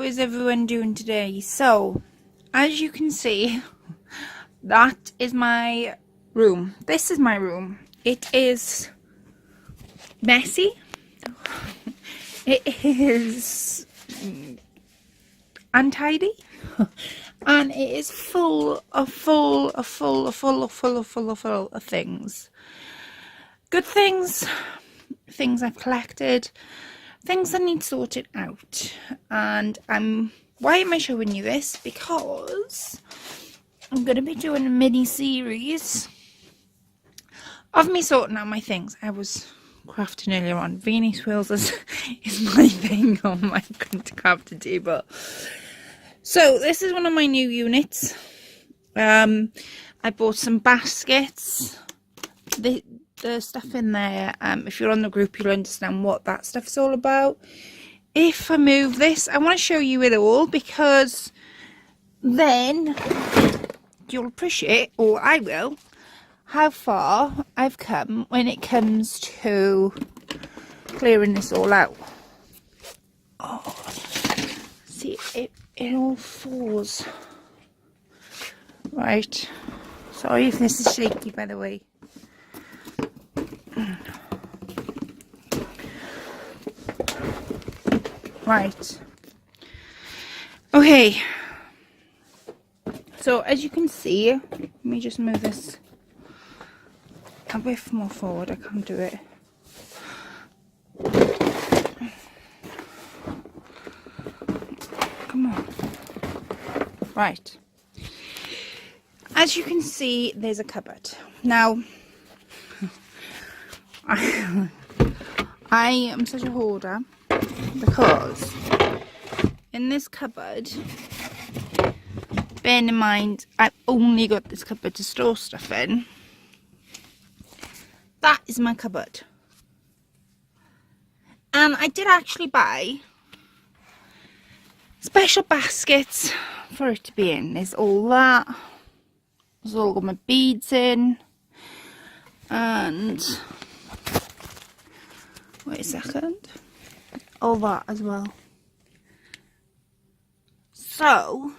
is everyone doing today? So, as you can see, that is my room. This is my room. It is messy. It is untidy. And it is full of things. Good things, things I've collected, things that need sorted out. And why am I showing you this? Because I'm going to be doing a mini series of me sorting out my things. I was crafting earlier on. Venus wheels is my thing on my crafting table. So this is one of my new units. I bought some baskets. The stuff in there, if you're on the group, you'll understand what that stuff's all about. If I move this, I want to show you it all, because then you'll appreciate, or I will, how far I've come when it comes to clearing this all out. Oh, see, it all falls. Right, sorry if this is shaky, by the way. Right, okay, so as you can see, let me just move this a bit more forward. I can't do it. Come on. Right, as you can see, there's a cupboard. Now I am such a hoarder, because in this cupboard, bearing in mind I've only got this cupboard to store stuff in, that is my cupboard. And I did actually buy special baskets for it to be in. There's all that. There's all got my beads in. And wait a second. All that as well. So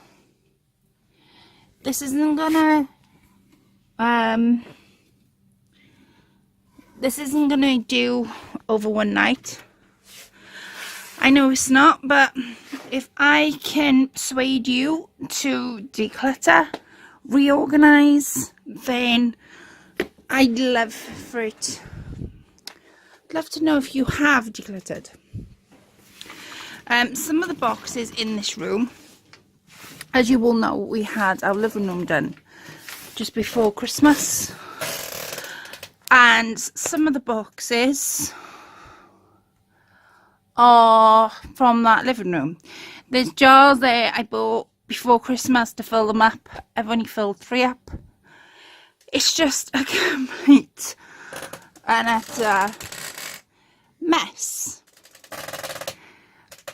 this isn't gonna do over one night. I know it's not, but if I can persuade you to declutter, reorganize, then I'd love for it. I'd love to know if you have decluttered. Some of the boxes in this room, as you all know, we had our living room done just before Christmas, and some of the boxes are from that living room. There's jars there I bought before Christmas to fill them up. I've only filled 3 up. It's just a complete and utter mess,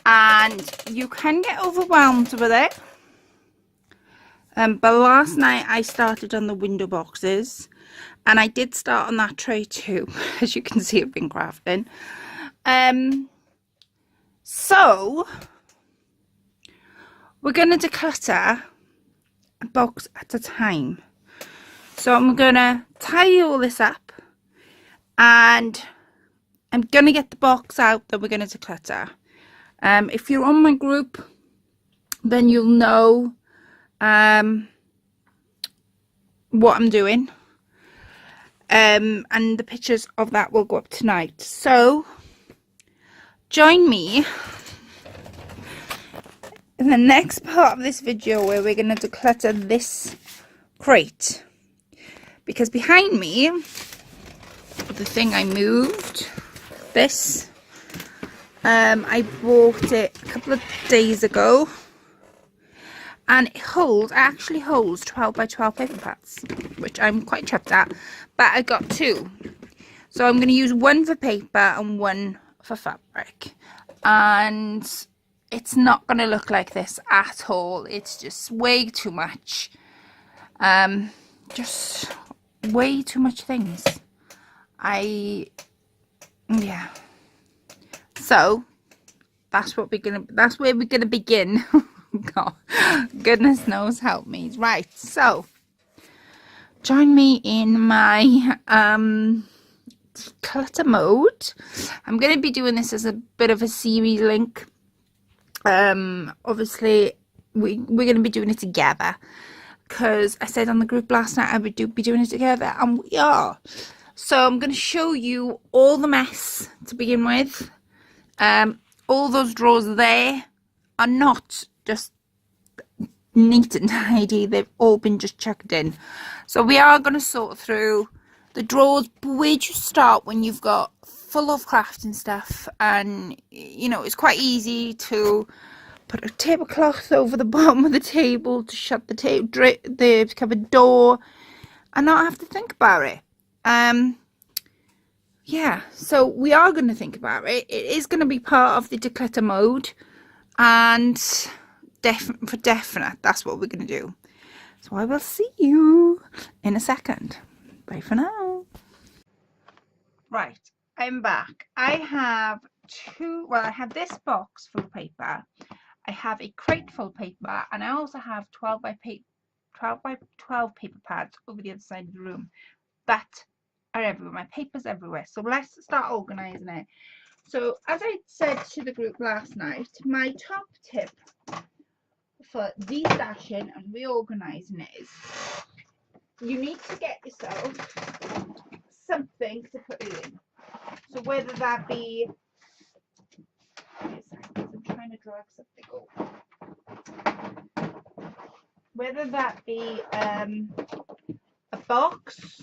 and you can get overwhelmed with it. But last night I started on the window boxes, and I did start on that tray too. As you can see, I've been crafting. So we're going to declutter a box at a time. So I'm going to tie all this up, and I'm going to get the box out that we're going to declutter. If you're on my group, then you'll know what I'm doing. And the pictures of that will go up tonight. So join me in the next part of this video, where we're going to declutter this crate, because behind me, the thing I moved, this, I bought it a couple of days ago, and it actually holds 12 by 12 paper pads, which I'm quite chuffed at. But I got 2, so I'm going to use one for paper and one for fabric, and it's not going to look like this at all. It's just way too much, just way too much things. Yeah, so that's where we're gonna begin. God, goodness knows help me. Right, so join me in my declutter mode. I'm going to be doing this as a bit of a series link. Obviously we're going to be doing it together, because I said on the group last night I would be doing it together, and we are. So I'm going to show you all the mess to begin with. All those drawers there are not just neat and tidy, they've all been just chucked in. So we are going to sort through the drawers. But where do you start when you've got full of crafting stuff? And you know, it's quite easy to put a tablecloth over the bottom of the table to shut the cupboard door and not have to think about it. Yeah, so we are going to think about it. It is going to be part of the declutter mode, and for definite, that's what we're going to do. So I will see you in a second. Bye for now. Right, I'm back. I have I have this box full of paper. I have a crate full of paper, and I also have 12 by 12 paper pads over the other side of the room that are everywhere. My paper's everywhere. So let's start organising it. So as I said to the group last night, my top tip for destashing and reorganising is you need to get yourself something to put it in. So whether that be, I'm trying to drag something over. Whether that be a box,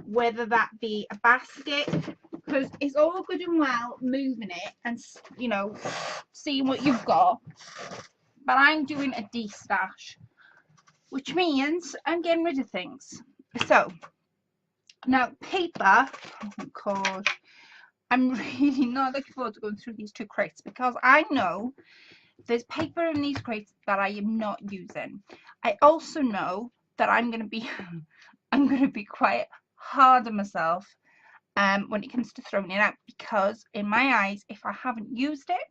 whether that be a basket, because it's all good and well moving it and, you know, seeing what you've got, but I'm doing a destash, which means I'm getting rid of things. So now paper, oh gosh, I'm really not looking forward to going through these two crates, because I know there's paper in these crates that I am not using. I also know that I'm going to be quite hard on myself when it comes to throwing it out, because in my eyes, if I haven't used it,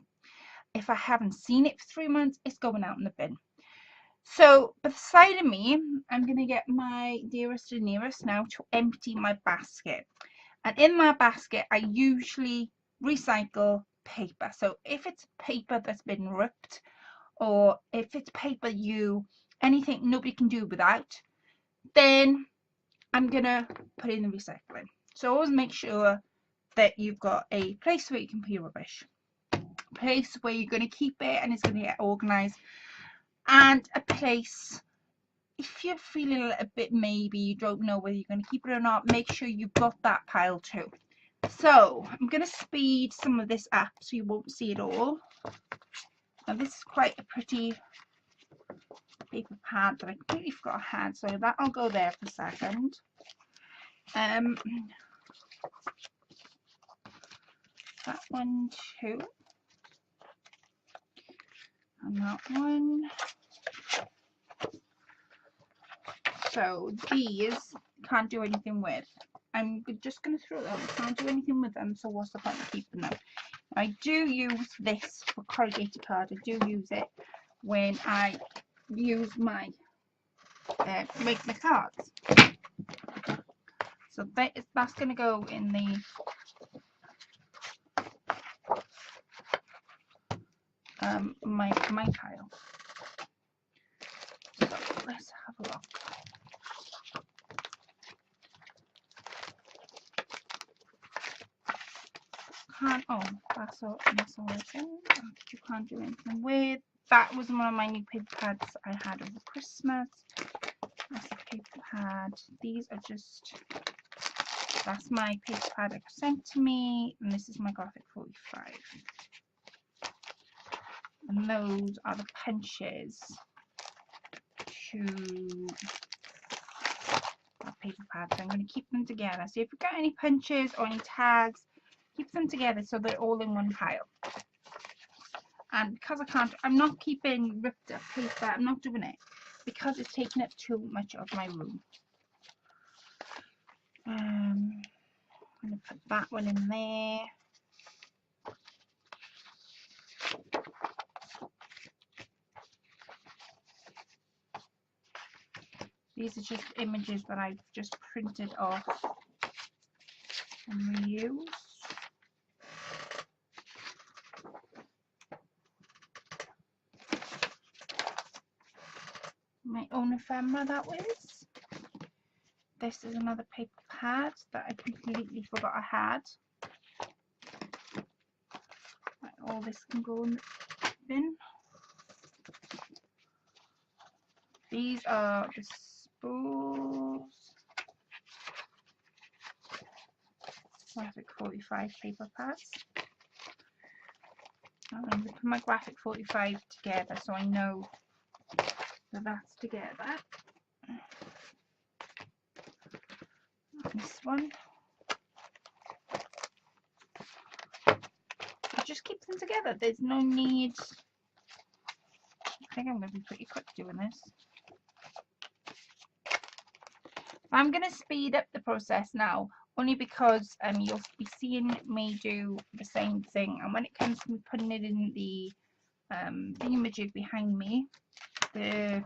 if I haven't seen it for 3 months, it's going out in the bin. So beside of me, I'm going to get my dearest and nearest now to empty my basket. And in my basket, I usually recycle paper. So if it's paper that's been ripped, or if it's paper anything nobody can do without, then I'm going to put it in the recycling. So always make sure that you've got a place where you can put your rubbish, a place where you're going to keep it and it's going to get organised, and a place, if you're feeling a little bit maybe you don't know whether you're going to keep it or not, make sure you've got that pile too. So I'm going to speed some of this up so you won't see it all. Now this is quite a pretty paper pad that I completely forgot I had, so that'll go there for a second. That one too, and that one. So these can't do anything with. I'm just going to throw them. Can't do anything with them, so what's the point of keeping them? I do use this for corrugated card. I do use it when I use my make my cards. So that's going to go in the my pile. So let's have a look. That's all you can't do anything with. That was one of my new paper pads I had over Christmas. That's a paper pad. These are just, that's my paper pad it was sent to me, and this is my Gothic 45. And those are the punches to our paper pads. I'm going to keep them together. So if you've got any punches or any tags, keep them together so they're all in one pile. And because I'm not keeping ripped up paper, I'm not doing it because it's taking up too much of my room. I'm going to put that one in there. These are just images that I've just printed off and reused. My own ephemera, that was. This is another paper pad that I completely forgot I had. Right, all this can go in the bin. These are the spools. Graphic 45 paper pads. I'm going to put my graphic 45 together so I know that that's together. This one. Just keep them together. There's no need. I think I'm going to be pretty quick doing this. I'm going to speed up the process now, only because you'll be seeing me do the same thing. And when it comes to putting it in the image behind me, the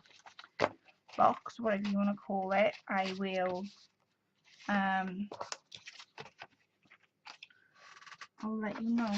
box, whatever you want to call it, I will I'll let you know.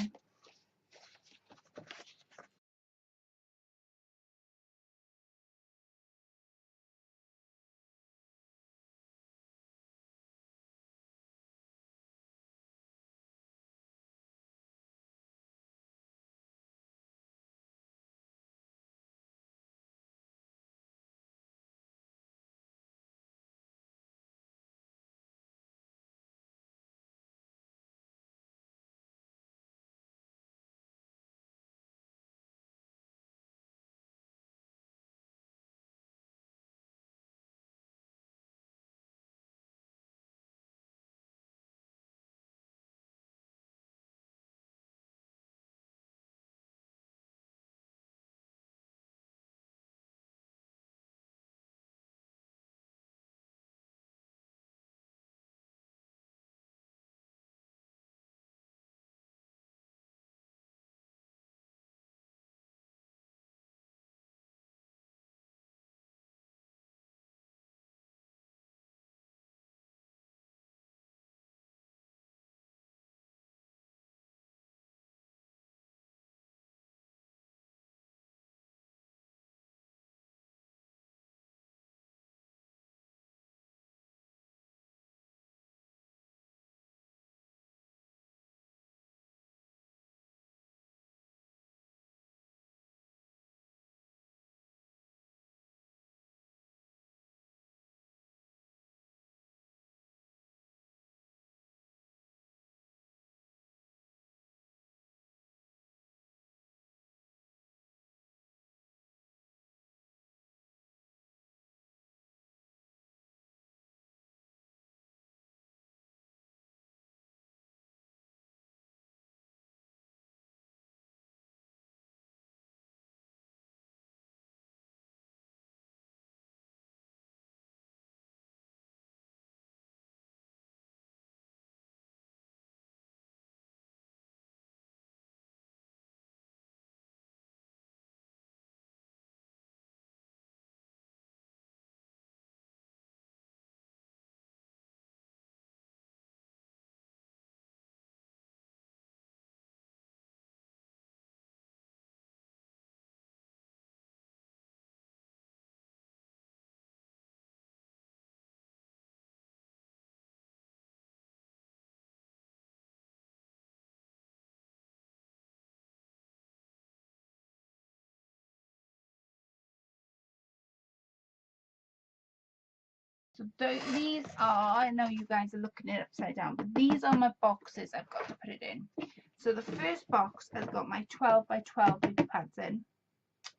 So these are, I know you guys are looking at it upside down, but these are my boxes I've got to put it in. So the first box has got my 12 by 12 paper pads in.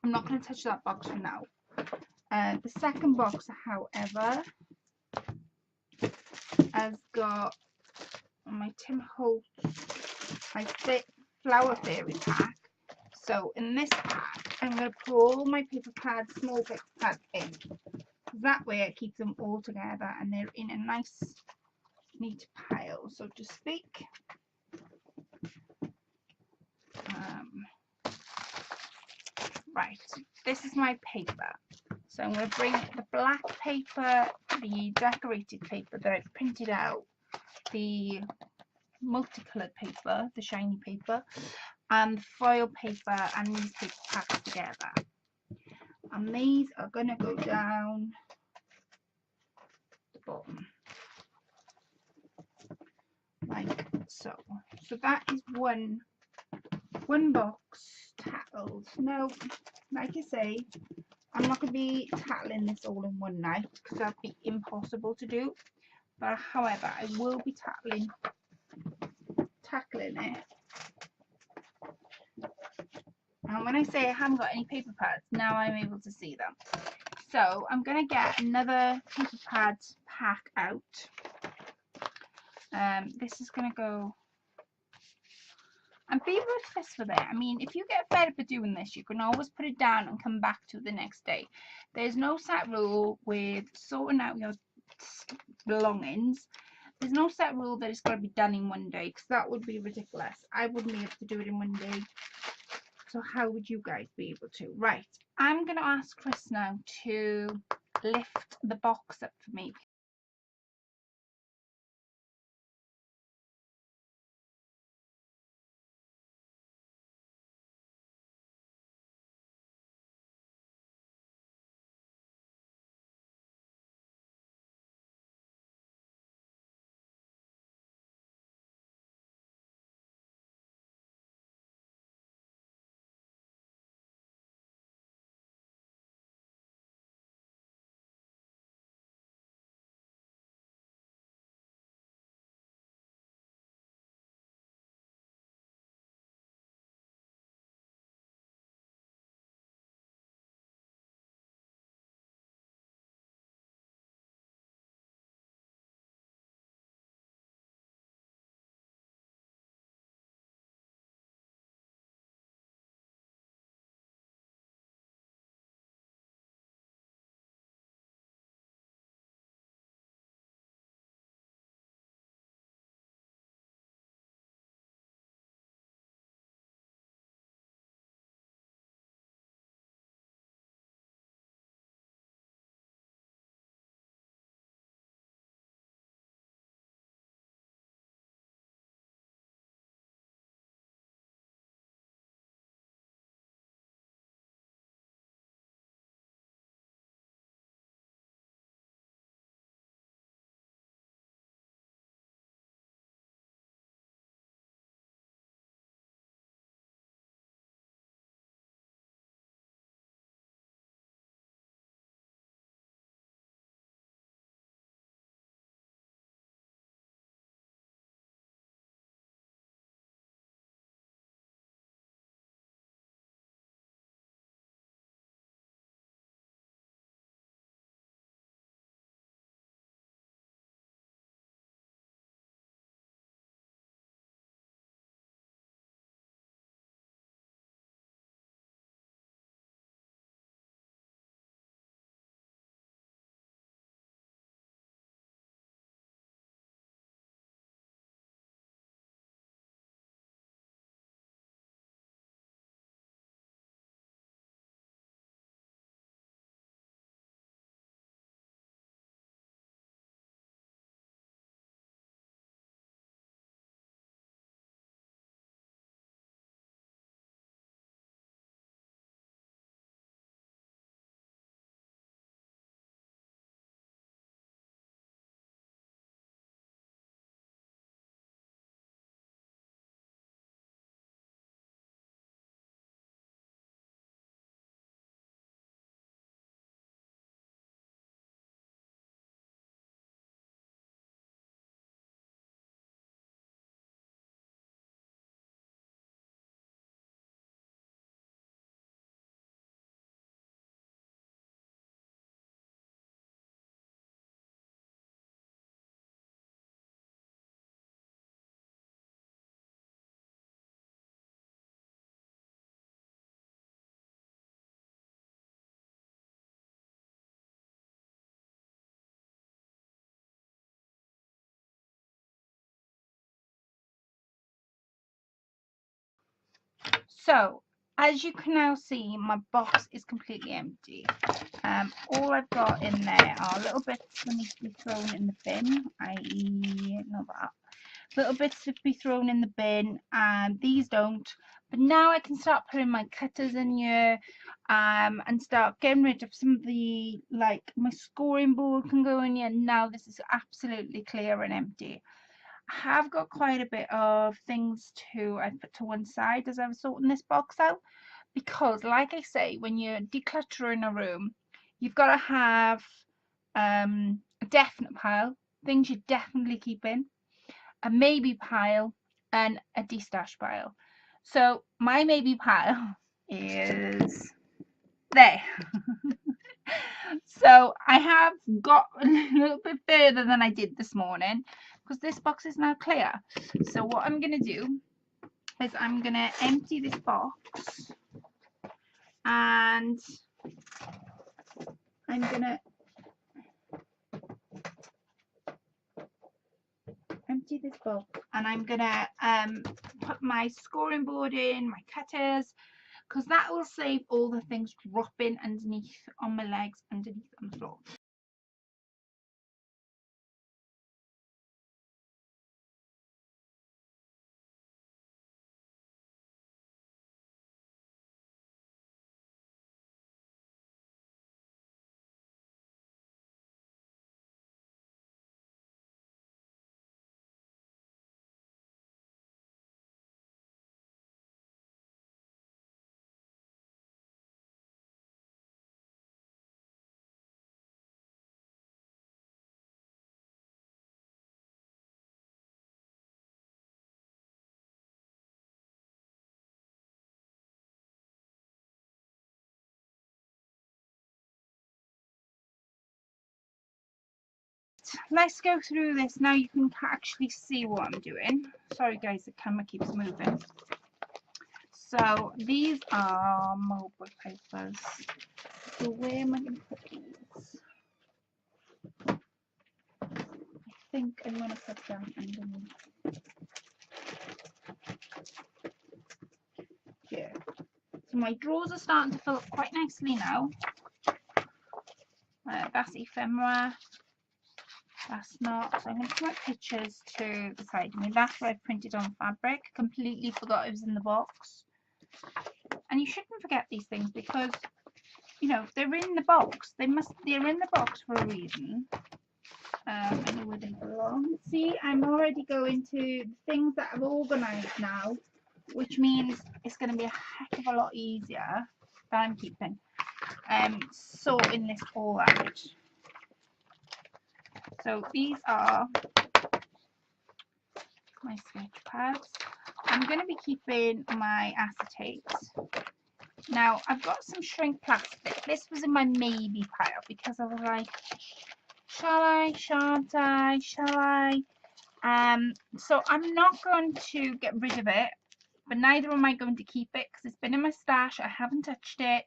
I'm not going to touch that box for now. The second box, however, has got my Tim Holtz, my flower fairy pack. So in this pack, I'm going to put all my paper pads, small paper pads in. That way I keep them all together and they're in a nice, neat pile, so to speak. Right, this is my paper. So I'm going to bring the black paper, the decorated paper that I've printed out, the multicoloured paper, the shiny paper, and foil paper and these paper packs together. And these are going to go down the bottom. Like so. So that is one box tackled. Now, like I say, I'm not going to be tackling this all in one night because that'd be impossible to do. But however, I will be tackling it. And when I say I haven't got any paper pads, now I'm able to see them. So I'm going to get another paper pad pack out. This is going to go. And be ruthless with it. I mean, if you get fed up of doing this, you can always put it down and come back to it the next day. There's no set rule with sorting out your belongings. There's no set rule that it's got to be done in one day, because that would be ridiculous. I wouldn't be able to do it in one day. So how would you guys be able to? Right, I'm going to ask Chris now to lift the box up for me. So as you can now see, my box is completely empty. All I've got in there are little bits that need to be thrown in the bin, i.e. not that. Little bits to be thrown in the bin, and these don't. But now I can start putting my cutters in here, and start getting rid of some of the, like, my scoring board can go in here. Now this is absolutely clear and empty. I have got quite a bit of things I put to one side as I was sorting this box out, because like I say, when you're decluttering a room, you've got to have a definite pile, things you definitely keep in, a maybe pile, and a destash pile. So my maybe pile is there. So I have got a little bit further than I did this morning because this box is now clear. So what I'm going to do is I'm going to empty this box, and I'm going to empty this box, and I'm going to put my scoring board in, my cutters, because that will save all the things dropping underneath on my legs, underneath on the floor. Let's go through this now. You can actually see what I'm doing. Sorry guys, the camera keeps moving. So these are mobile papers. So where am I going to put these? I think I'm going to put them underneath here. So my drawers are starting to fill up quite nicely now. That's ephemera. That's not. So I'm going to put my pictures to the side. I mean, that's what I printed on fabric. Completely forgot it was in the box. And you shouldn't forget these things because, you know, they're in the box. They're in the box for a reason. I know where they belong. See, I'm already going to things that I've organised now, which means it's going to be a heck of a lot easier that I'm keeping. Sorting this all out. So these are my sketch pads. I'm going to be keeping my acetates. Now I've got some shrink plastic. This was in my maybe pile because I was like, shall I, shan't I, shall I? So I'm not going to get rid of it, but neither am I going to keep it because it's been in my stash. I haven't touched it.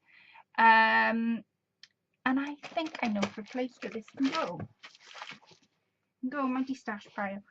And I think I know the place where this can go. Go in my destash pile.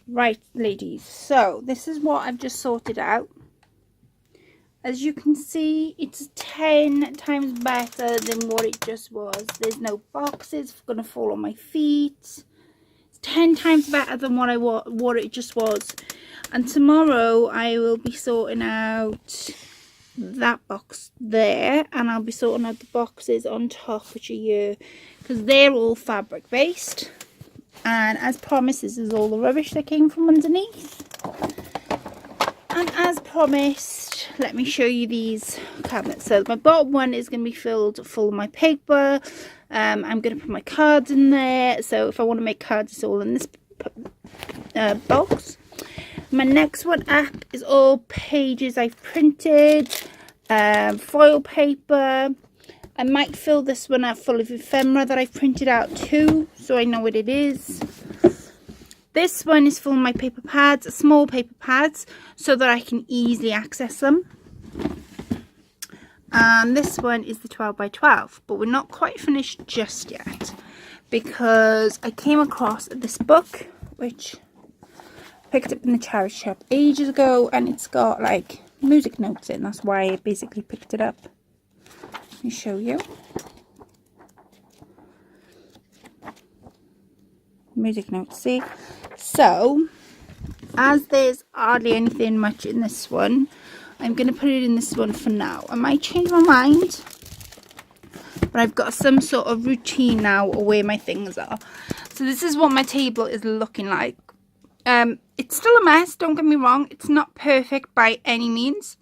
Right, ladies, so this is what I've just sorted out. As you can see, it's 10 times better than what it just was. There's no boxes going to fall on my feet. It's 10 times better than what it just was. And tomorrow I will be sorting out that box there, and I'll be sorting out the boxes on top, which are here, because they're all fabric based. And as promised, this is all the rubbish that came from underneath. And as promised, let me show you these cabinets. So my bottom one is going to be filled full of my paper. I'm going to put my cards in there. So if I want to make cards, it's all in this box. My next one up is all pages I've printed, foil paper. I might fill this one up full of ephemera that I've printed out too, so I know what it is. This one is full of my paper pads, small paper pads, so that I can easily access them. And this one is the 12 by 12, but we're not quite finished just yet, because I came across this book, which I picked up in the charity shop ages ago, and it's got like music notes in. That's why I basically picked it up. Let me show you. Music notes, see? So, as there's hardly anything much in this one, I'm going to put it in this one for now. I might change my mind, but I've got some sort of routine now of where my things are. So this is what my table is looking like. It's still a mess, don't get me wrong. It's not perfect by any means,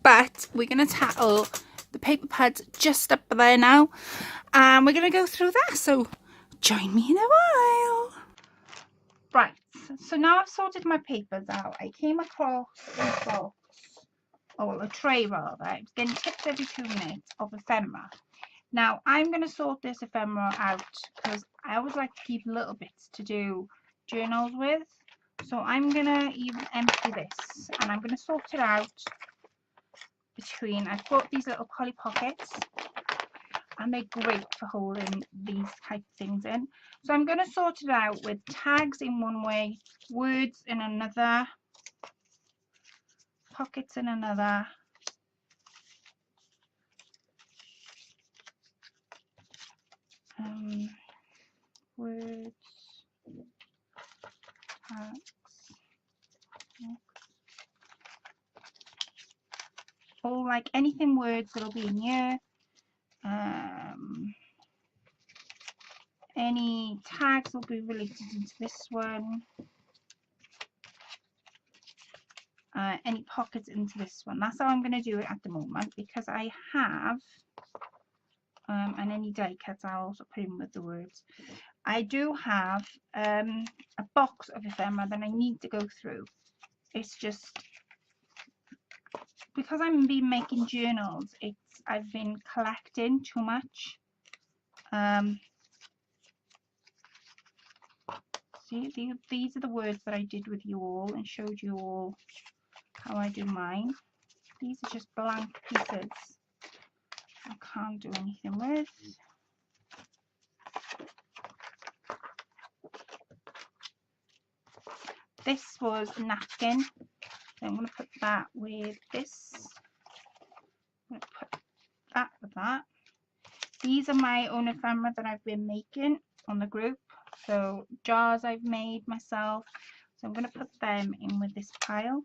but we're going to tackle the paper pads just up there now, and we're going to go through that. So join me in a while. Right, so now I've sorted my papers out. I came across a box, or a tray rather. I was getting tips every 2 minutes of ephemera. Now I'm going to sort this ephemera out, because I always like to keep little bits to do journals with. So I'm going to even empty this, and I'm going to sort it out between, I've got these little poly pockets, and they're great for holding these type of things in. So I'm going to sort it out with tags in one way, words in another, pockets in another, words, tags, all like anything words that'll be in here. Any tags will be related into this one. Any pockets into this one. That's how I'm going to do it at the moment, because I have, and any die cuts I'll also put in with the words. I do have a box of ephemera that I need to go through. It's just because I've been making journals, I've been collecting too much. See, these are the words that I did with you all and showed you all how I do mine. These are just blank pieces I can't do anything with. This was a napkin, so I'm going to put that with this. I'm going to put that with that. These are my own ephemera that I've been making on the group. So jars I've made myself. So I'm going to put them in with this pile.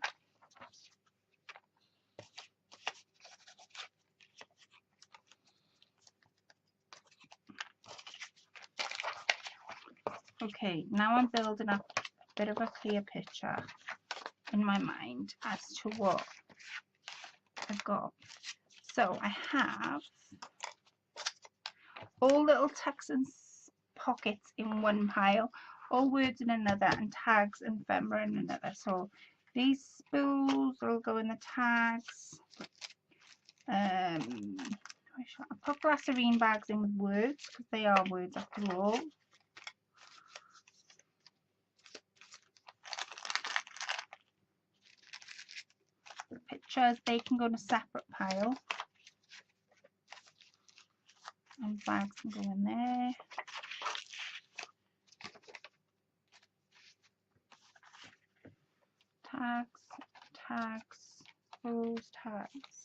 Okay, now I'm building up a bit of a clear picture in my mind as to what I've got. So I have all little tucks and pockets in one pile, all words in another, and tags and ephemera in another. So these spools will go in the tags. I put glycerine bags in with words, because they are words after all. The pictures, they can go in a separate pile, and bags can go in there. tags, those tags,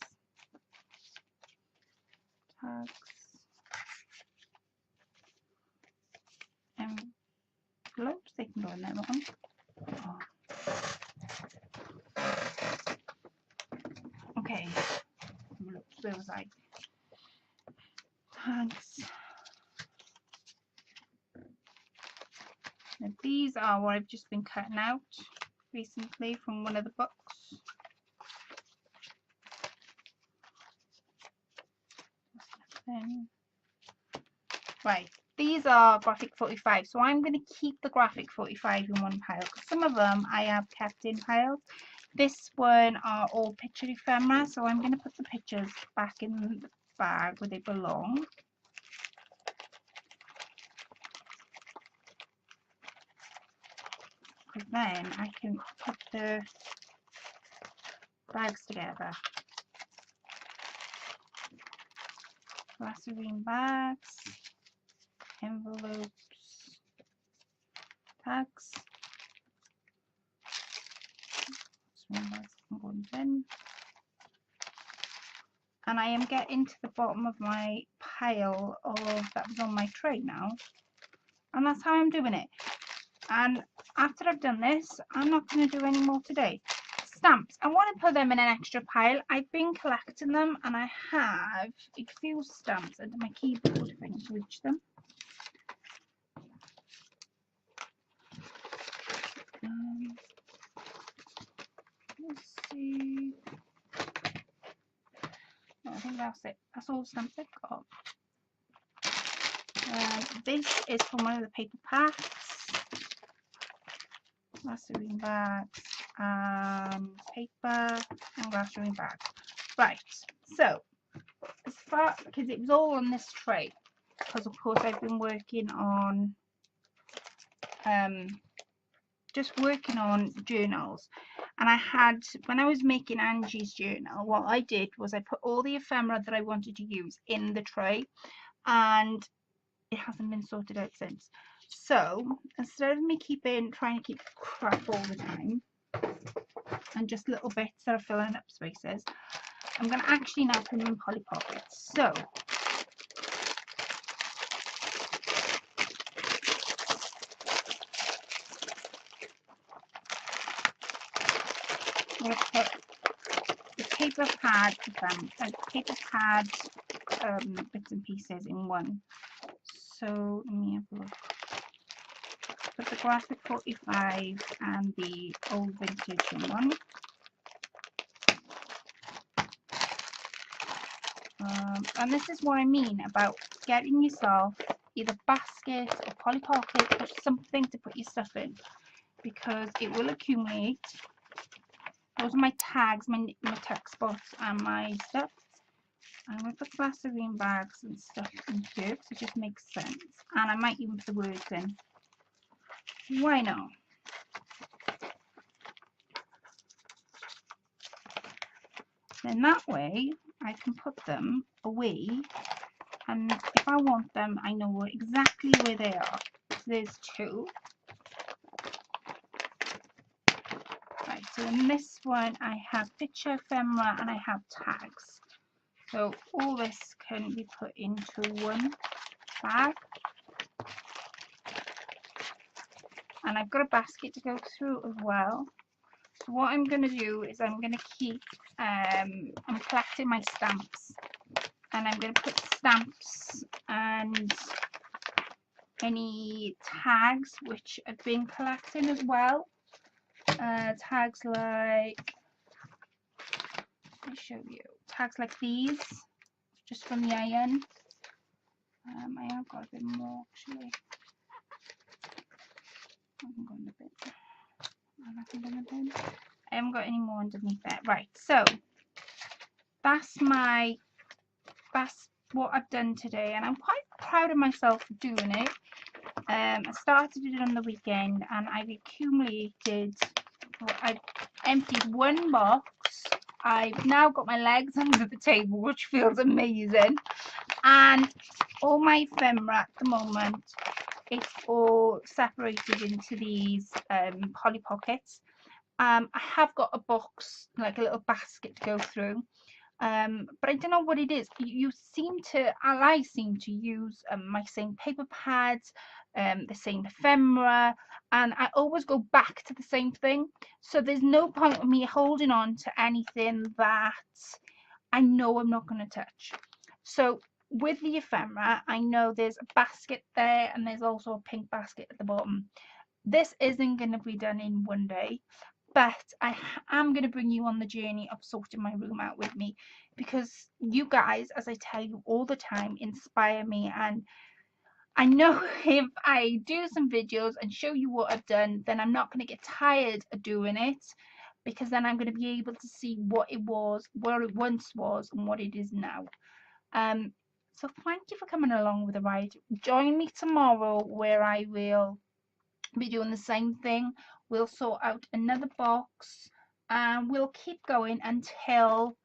envelopes, they can go in there one. Oh. Okay, envelopes, where was I? Tags. Now these are what I've just been cutting out recently from one of the books. Right, these are graphic 45, so I'm going to keep the graphic 45 in one pile because some of them I have kept in piles. This one are all picture ephemera, so I'm going to put the pictures back in the bag where they belong. Because then I can put the bags together. Glycerine bags, envelopes, tags. And I am getting to the bottom of my pile of that was on my tray now, and that's how I'm doing it. And after I've done this, I'm not going to do any more today. Stamps, I want to put them in an extra pile. I've been collecting them and I have a few stamps under my keyboard if I can reach them. Let's see. No, I think that's it. That's all the stamps I've got. This is from one of the paper packs. Glycerine bags, paper and glycerine bags. Right, so as far, because it was all on this tray, because of course I've been working on just working on journals, and I had, when I was making Angie's journal, what I did was I put all the ephemera that I wanted to use in the tray, and it hasn't been sorted out since. So instead of me trying to keep crap all the time and just little bits that are filling up spaces, I'm going to actually now put them in Polly Pockets. So I'm going to put the paper pad bits and pieces in one. So let me have a look. Put the graphic 45 and the old vintage in one. And this is what I mean about getting yourself either basket or Polly Pocket or something to put your stuff in, because it will accumulate. Those are my tags, my tuck spots and my stuff. I'm going to put glycerine bags and stuff in here because it just makes sense. And I might even put the words in. Why not? Then that way I can put them away, and if I want them I know exactly where they are. So there's two. Right, so in this one I have picture ephemera and I have tags. So all this can be put into one bag. And I've got a basket to go through as well. So what I'm going to do is I'm going to keep, I'm collecting my stamps. And I'm going to put stamps and any tags which I've been collecting as well. Tags like, let me show you, tags like these, just from the iron. I have got a bit more actually. I haven't got any more underneath that. Right, so that's what I've done today, and I'm quite proud of myself for doing it. I started it on the weekend and I've accumulated, I've emptied one box. I've now got my legs under the table, which feels amazing, and all my ephemera at the moment, it's all separated into these Polly Pockets, I have got a box, like a little basket to go through. But I don't know what it is. You seem to, I seem to use my same paper pads, the same ephemera, and I always go back to the same thing. So there's no point of me holding on to anything that I know I'm not going to touch. So with the ephemera, I know there's a basket there, and there's also a pink basket at the bottom. This isn't going to be done in one day, but I am going to bring you on the journey of sorting my room out with me, because you guys, as I tell you all the time, inspire me. And I know if I do some videos and show you what I've done, then I'm not going to get tired of doing it, because then I'm going to be able to see what it was, where it once was, and what it is now. So thank you for coming along with the ride. Join me tomorrow, where I will be doing the same thing. We'll sort out another box, and we'll keep going until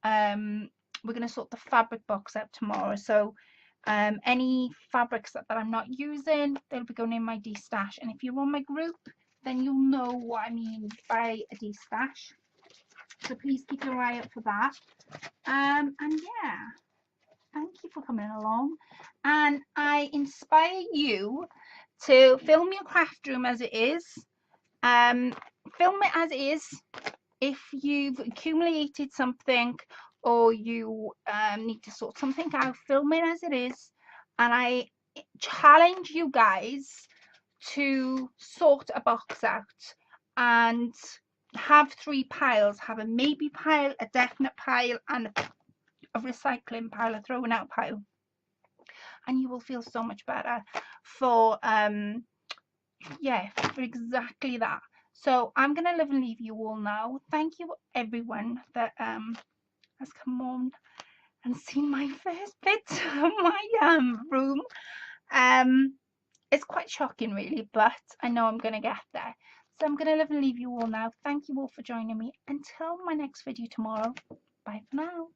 we're going to sort the fabric box out tomorrow. So any fabrics that I'm not using, they'll be going in my destash. And if you're on my group, then you'll know what I mean by a destash. So please keep your eye out for that. And yeah, thank you for coming along. And I inspire you to film your craft room as it is. Film it as it is. If you've accumulated something, or you need to sort something out, film it as it is. And I challenge you guys to sort a box out and have 3 piles. Have a maybe pile, a definite pile, and a recycling pile, a throwing out pile. And you will feel so much better for yeah, for exactly that. So I'm gonna live and leave you all now. Thank you everyone that has come on and seen my first bit of my room. It's quite shocking really, but I know I'm gonna get there. So I'm gonna live and leave you all now. Thank you all for joining me. Until my next video tomorrow. Bye for now.